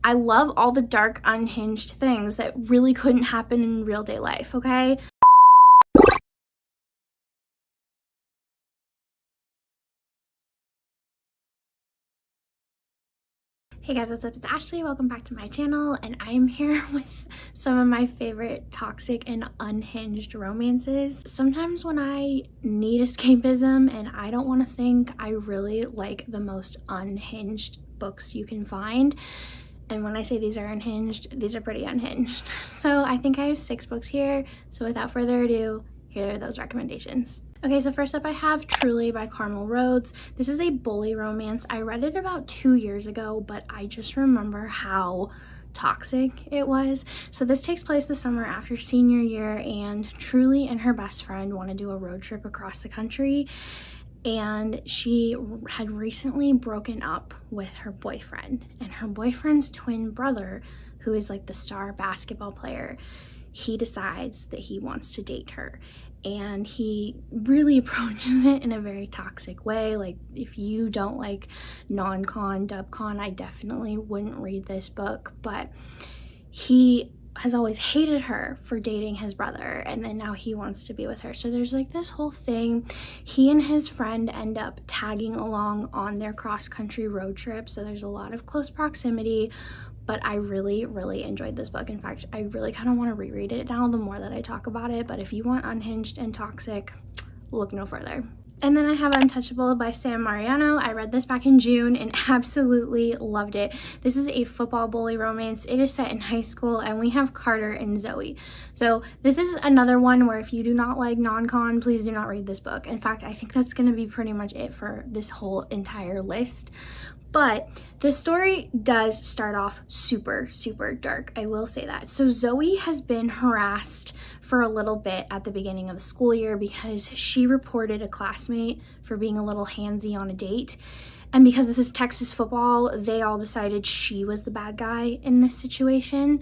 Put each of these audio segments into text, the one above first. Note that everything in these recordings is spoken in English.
I love all the dark, unhinged things that really couldn't happen in real day life, okay? Hey guys, what's up? It's Ashley. Welcome back to my channel, and I am here with some of my favorite toxic and unhinged romances. Sometimes when I need escapism and I don't want to think, I really like the most unhinged books you can find. And when I say these are unhinged, these are pretty unhinged. So I think I have 6 books here. So without further ado, here are those recommendations. Okay, so first up I have Truly by Carmel Rhodes. This is a bully romance. I read it about 2 years ago, but I just remember how toxic it was. So this takes place the summer after senior year, and Truly and her best friend want to do a road trip across the country. And she had recently broken up with her boyfriend, and her boyfriend's twin brother, who is like the star basketball player, he decides that he wants to date her, and he really approaches it in a very toxic way. Like, if you don't like non-con, dub-con, I definitely wouldn't read this book. But he has always hated her for dating his brother, and then now he wants to be with her. So there's like this whole thing. He and his friend end up tagging along on their cross-country road trip, so there's a lot of close proximity. But I really enjoyed this book. In fact, I really kind of want to reread it now the more that I talk about it. But if you want unhinged and toxic, look no further. And then I have Untouchable by Mariano. I read this back in June and absolutely loved it. This is a football bully romance. It is set in high school, and we have Carter and Zoe. So this is another one where if you do not like non-con, please do not read this book. In fact, I think that's going to be pretty much it for this whole entire list. But the story does start off super dark, I will say that. So Zoe has been harassed for a little bit at the beginning of the school year because she reported a classmate for being a little handsy on a date. And because this is Texas football, they all decided she was the bad guy in this situation.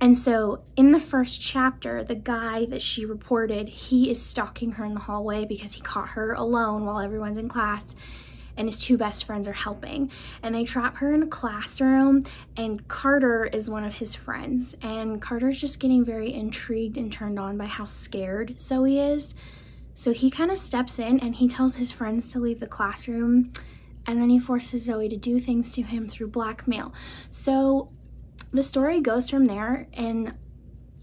And so in the first chapter, the guy that she reported, he is stalking her in the hallway because he caught her alone while everyone's in class, and his 2 best friends are helping, and they trap her in a classroom, and Carter is one of his friends, and Carter's just getting very intrigued and turned on by how scared Zoe is. So he kind of steps in and he tells his friends to leave the classroom, and then he forces Zoe to do things to him through blackmail. So the story goes from there, and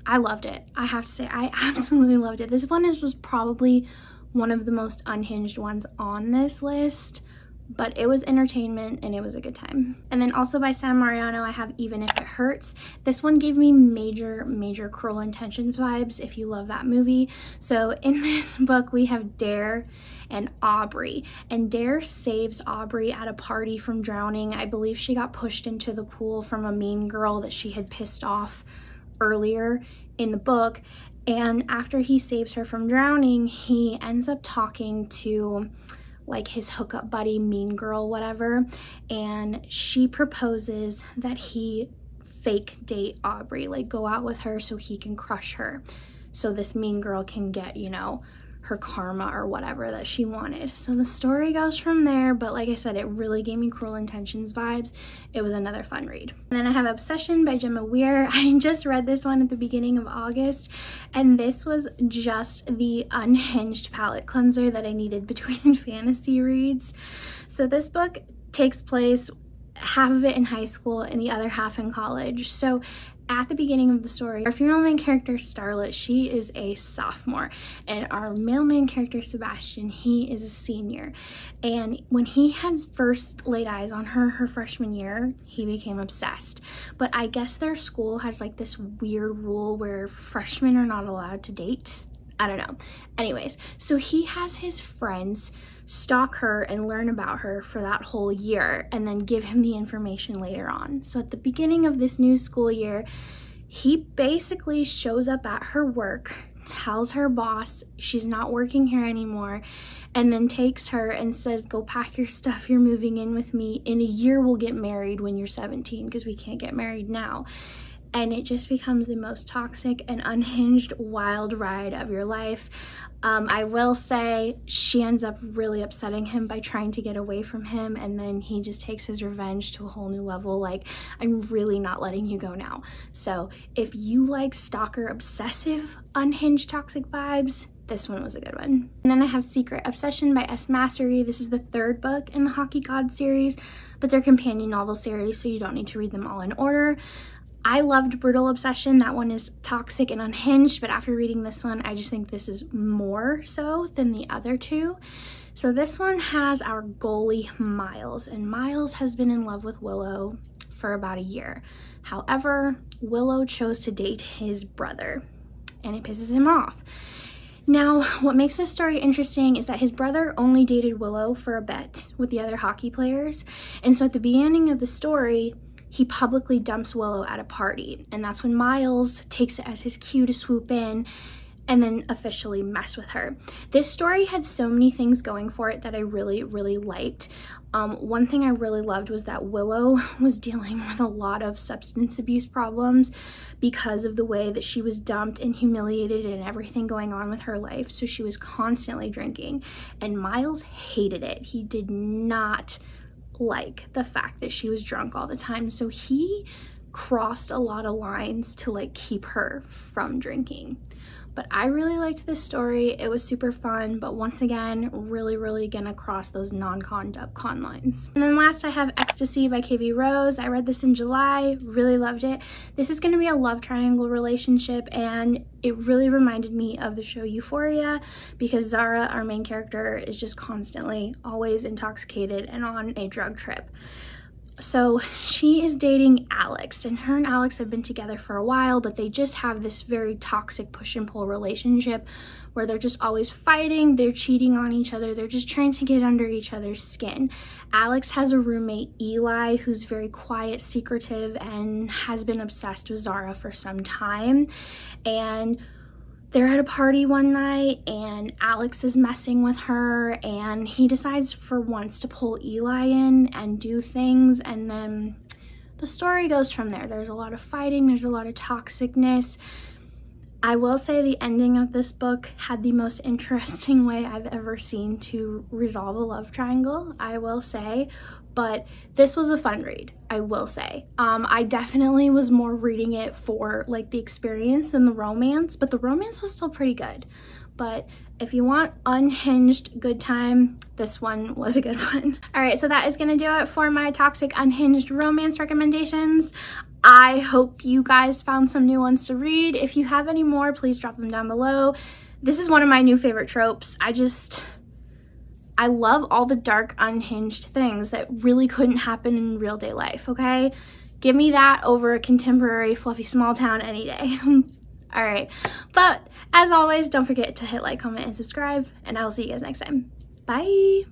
I loved it. I have to say, I absolutely loved it. This one was probably one of the most unhinged ones on this list, but it was entertainment and it was a good time. And then also by Mariano, I have Even If It Hurts. This one gave me major Cruel Intentions vibes, if you love that movie. So in this book, we have Dare and Aubrey, and Dare saves Aubrey at a party from drowning. I believe she got pushed into the pool from a mean girl that she had pissed off earlier in the book. And after he saves her from drowning, he ends up talking to like his hookup buddy, mean girl, whatever, and she proposes that he fake date Aubrey, like go out with her so he can crush her, so this mean girl can get, you know, her karma or whatever that she wanted. So the story goes from there, but like I said, it really gave me Cruel Intentions vibes. It was another fun read. And then I have Obsession by Gemma Weir. I just read this one at the beginning of August, and this was just the unhinged palette cleanser that I needed between fantasy reads. So this book takes place, half of it in high school and the other half in college. So at the beginning of the story, our female main character, Starlet, she is a sophomore, and our male main character, Sebastian, he is a senior. And when he had first laid eyes on her freshman year, he became obsessed. But I guess their school has like this weird rule where freshmen are not allowed to date. I don't know. Anyways, so he has his friends stalk her and learn about her for that whole year and then give him the information later on. So at the beginning of this new school year, he basically shows up at her work, tells her boss she's not working here anymore, and then takes her and says, go pack your stuff, you're moving in with me. In a year we'll get married when you're 17, because we can't get married now. and it just becomes the most toxic and unhinged wild ride of your life. I will say she ends up really upsetting him by trying to get away from him, and then he just takes his revenge to a whole new level. Like, I'm really not letting you go now. So if you like stalker, obsessive, unhinged, toxic vibes, this one was a good one. And then I have Secret Obsession by S. Massery. This is the third book in the Hockey God series, but they're companion novel series, so you don't need to read them all in order. I loved Brutal Obsession. That one is toxic and unhinged, but after reading this one, I just think this is more so than the other two. So this one has our goalie, Miles, and Miles has been in love with Willow for about a year. However, Willow chose to date his brother, and it pisses him off. Now, what makes this story interesting is that his brother only dated Willow for a bet with the other hockey players, and so at the beginning of the story, he publicly dumps Willow at a party, and that's when Miles takes it as his cue to swoop in and then officially mess with her. This story had so many things going for it that I really, really liked. One thing I really loved was that Willow was dealing with a lot of substance abuse problems because of the way that she was dumped and humiliated and everything going on with her life, so she was constantly drinking, and Miles hated it. He did not like the fact that she was drunk all the time, so he crossed a lot of lines to like keep her from drinking. But I really liked this story. It was super fun, but once again, really gonna cross those non-con to con lines. And then last I have Ecstasy by KV Rose. I read this in July, really loved it. This is gonna be a love triangle relationship, and it really reminded me of the show Euphoria because Zara, our main character, is just constantly always intoxicated and on a drug trip. So she is dating Alex, and her and Alex have been together for a while, but they just have this very toxic push and pull relationship where they're just always fighting, they're cheating on each other, they're just trying to get under each other's skin. Alex has a roommate, Eli, who's very quiet, secretive, and has been obsessed with Zara for some time. And they're at a party one night and Alex is messing with her, and he decides for once to pull Eli in and do things, and then the story goes from there. There's a lot of fighting, there's a lot of toxicness. I will say the ending of this book had the most interesting way I've ever seen to resolve a love triangle, I will say, but this was a fun read, I will say. I definitely was more reading it for like the experience than the romance, but the romance was still pretty good. But if you want unhinged good time, this one was a good one. All right, so that is gonna do it for my toxic unhinged romance recommendations. I hope you guys found some new ones to read. If you have any more, please drop them down below. This is one of my new favorite tropes. I love all the dark, unhinged things that really couldn't happen in real day life, okay? Give me that over a contemporary, fluffy small town any day. All right, but as always, don't forget to hit like, comment, and subscribe, and I will see you guys next time. Bye.